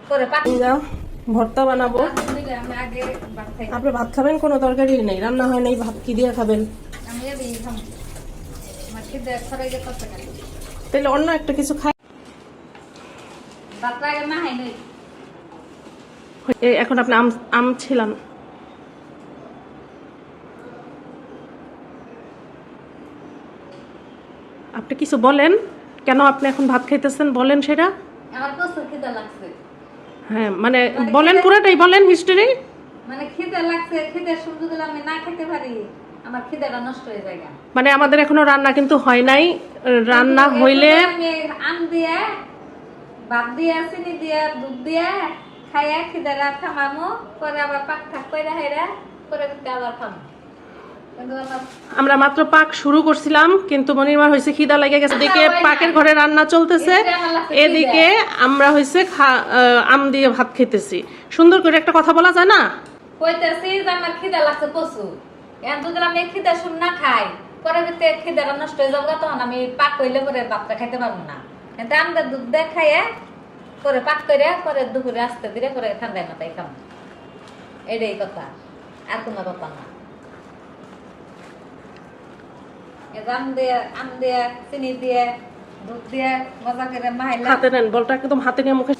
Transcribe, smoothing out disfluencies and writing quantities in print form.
করে পাক যাও ভর্তা বানাবো। আমি আগে ভাত খাই। আপনি ভাত খাবেন? কোনো তরকারি নেই, রান্না হয় নাই, ভাত কি দিয়ে খাবেন? আমি এই খাম। আমার খিদে খরে গেছে খালি। তাহলে অন্য একটা কিছু খাই। ভাত লাগে না হয় নাই। এখন আপনি আম আম ছিলাম। আপনি কিছু বলেন, কেন আপনি এখন ভাত খাইতেছেন বলেন সেটা। আমার প্রচুর খিদে লাগছে। হ্যাঁ মানে বলেন, পুরোটাই বলেন হিস্টোরি। মানে খিদে লাগছে, খিদে শুধু যদি আমি না খেতে পারি আমার খিদেটা নষ্ট হয়ে যায়। মানে আমাদের এখনো রান্না কিন্তু হয় নাই, রান্না হইলে আমি আম দিয়ে ভাত দিয়ে চিনি দিয়ে দুধ দিয়ে খাইয়া খিদেটা খামামো, পরে আবার পাক থাক করে হাইরা পরে আবার খামো। কিন্তু আমরা মাত্র পাক শুরু করছিলাম, কিন্তু মনিরমার হয়েছে খিদা লেগে গেছে, এদিকে পাকের ঘরে রান্না চলতেছে, এদিকে আমরা হয়েছে আম দিয়ে ভাত খেতেছি। সুন্দর করে একটা কথা বলা যায় না? কইতেছি যে আমার খিদা লাগছে প্রচুর, এখন যদি আমি খিদা শুন না খাই পরে খিদাটা নষ্ট হয়ে যাবো, তখন আমি পাক কইলে পরে ভাতটা খাইতে পারবো না। কিন্তু আমরা দুধ দিয়ে খাইয়ে পরে পাক করে পরে দুপুরে আসতে দিলে পরে ঠান্ডায় মাথায় খাম। এটাই কথা, আর কোনো কথা না। আম দিয়ে চিনি দিয়ে দুধ দিয়ে মজা করে মাহাইলে হাতে নেন বলটা, একদম হাতে নিয়ে মুখে